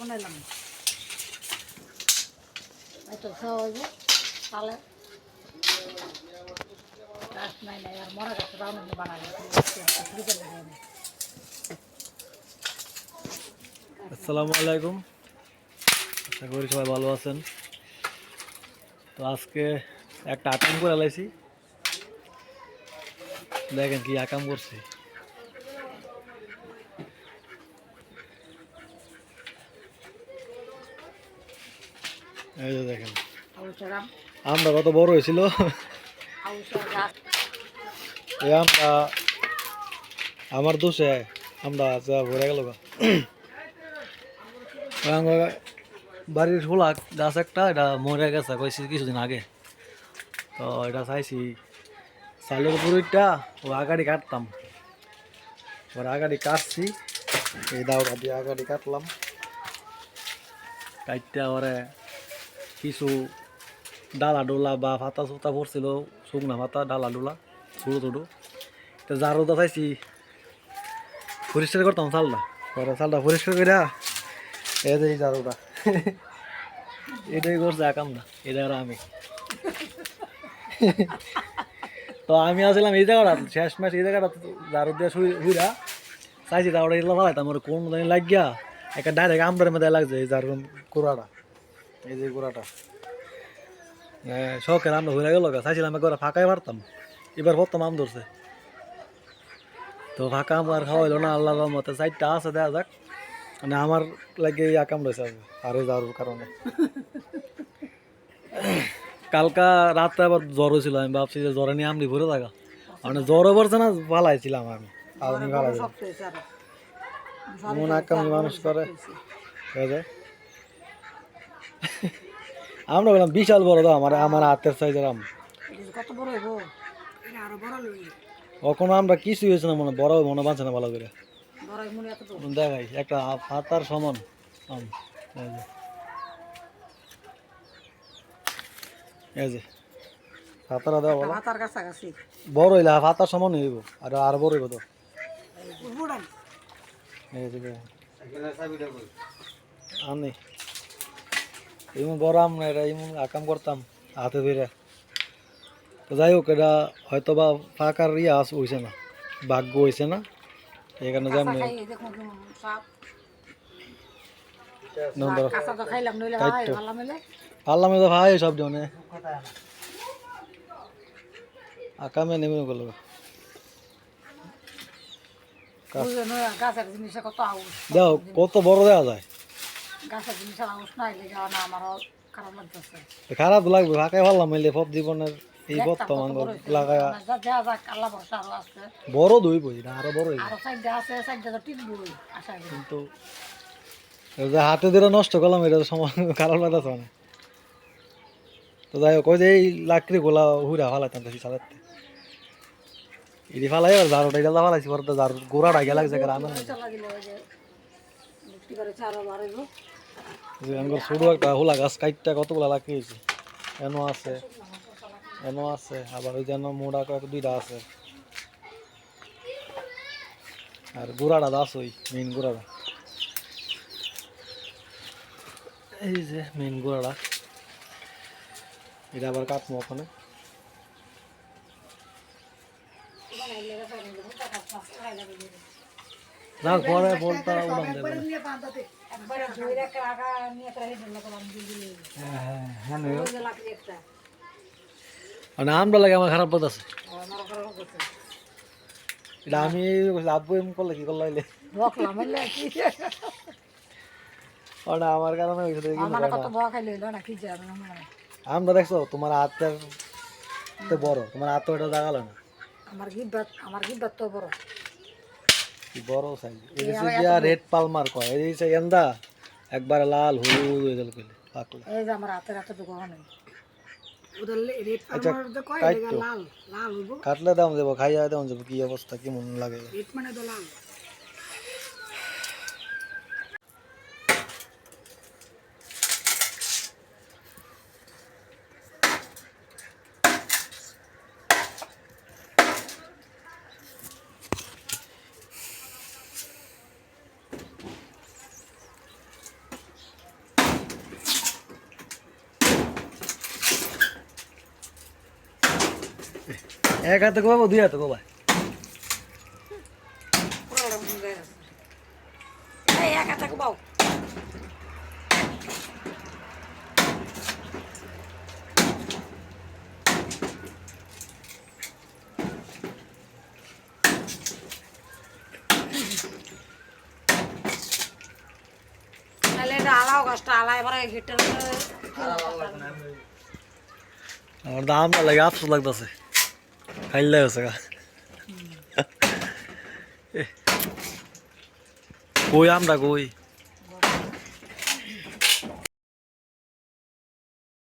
বানাইলাম এই তো খাওয়া হবে তাহলে গাছ নাই নাই আর মরা গাছ রাউন্ড বানালে আসসালামু আলাইকুম, আশা করি সবাই ভালো আছেন। তো আজকে একটা আকাম করে লাইছি, দেখেন কি আকাম করছি। এই যে দেখেন আমটা কত বড় হয়েছিল। এই আমটা আমার দোষে আমরা যা ভরে গেল। বাড়ির হোলা গাছ একটা, এটা মরে গেছে কইছি কিছুদিন আগে। তো এটা চাইছি চালের পুরোটা ও আগাড়ি কাটতাম, ওর আগাড়ি কাটছি, এই দাওটা দিয়ে আগাড়ি কাটলাম। কাটতে ওরে কিছু ডালা ডোলা বা ফাতা চুতা পড়ছিল, শুকনা ফাতা ডালা ডোলা ছোটো ছোটো। তো জারুটা চাইছি পরিষ্কার করতাম চালটা, পরে চালটা পরিষ্কার করে এই যে এই জারুটা এটাই করছে আকাম না, এটা আর আমি। তো আমি আসলাম এই জায়গাটা শেষ ম্যাচ, এই জায়গাটা জারু দিয়ে শুইরা চাইছি তারপরে এগুলো ভালাইতাম, আমার কোন জানি লাগিয়া একটা ডাইরেক্ট আমরার মধ্যে লাগছে এই জারুর গোড়াটা, এই যে গোড়াটা শখের আমরা হয়ে গেল। চাইছিলাম একবার ফাঁকাই পারতাম, এবার প্রথম আম ধরছে। তো ফাঁকা আম আর খাওয়াইলো না, আল্লাহ মতে 4টা আছে, দেখা যাক। মানে আমার লাগে এই আকাম রয়েছে আর এই জারুর কারণে। কালকা রাতে আবার জ্বর হয়েছিল, আমি ভাবছি যে জ্বরে নিয়ে আমলি ভরে থাকা, মানে জ্বরও পড়ছে না, ফালাইছিলাম আমি এমন আকামি মানুষ করে। আমরা বললাম বিশাল বড় দাম, আমার হাতের সাইজের আম। কখনো আমরা কিছুই হয়েছে না, মনে বড় মনে বাঁচে না ভালো করে। দেখাই একটা হাতার সমান আম, এই যে হাতারা দেওয়া বড় হইলে হাতার সমান হইব, আর আর বড় হইব। তো আমি এমন বড় আম না, এটা এমন আকাম করতাম হাতে ধরে। তো যাই হোক, এটা হয়তো বা ফাঁকার হয়েছে না, ভাগ্য হয়েছে না, এই কারণে যেমন পারলাম তো ভাই সব জনে আকামে নেমে গেল। দেখো কত বড় দেওয়া যায়, খারাপ লাগবে ফাঁকায় ভাবলাম এলে সব জীবনের এই প্রথম লাগায় বড় দুই বই না আরো বড়, কিন্তু হাতে ধরে নষ্ট করলাম, এটা তো সময় খারাপ লাগতেছে না। তো যাই হোক, ওই যে এই লাকড়ি গোলা হুইরা ফালাইতাম বেশি সালাতে, এটি ফালাই আর ঝাড়ুটা এটা ফালাইছি, পরে তো ঝাড়ু গোড়াটা গেলা গেছে গ্রামের ছোট একটা হোলা গাছ কাইটটা কতগুলা লাকড়ি হয়েছে, এনো আছে এনো আছে, আবার ওই যেন মোড়া কয়েক 2টা আছে, আর গোড়াটা দাস ওই মেইন গোড়াটা, এই যে মেইন গোড়াটা, এটা আবার কাটবো ওখানে। না পরে বলতা উড়ান দেবে, মানে আমরা লাগে আমার খারাপ পথ আছে। এটা আমি আব্বু এম করলে কি করলে আমার কারণে আমরা দেখছো তোমার হাতের বড়, তোমার হাত এটা দেখালো না, আমার গিব্বাত তো বড় বড় সাইজ। এই যে রেড পালমার কয়, এই যে এন্দা একবার লাল হলুদ হয়ে গেল কইলে পাকলে, এই যে আমার হাতের তো গোয়া নাই ওটা রেড আচ্ছা পালমার যে কয় এটা লাল লাল হইব, কাটলে দাম দেব, খাইয়া দাম দেব, কি অবস্থা কেমন লাগে। রেড মানে তো লাল। এক হাতে কোবাবো দুই হাতে কোবাই পুরোটা মুঙ্গে আছে এই এক হাতে বাও তাহলে এটা আলাও গাছটা আলা এবার হিটার আমার দাম না লাগে আফসোস লাগতেছে খাইলে হচ্ছে গা কই আমরা কই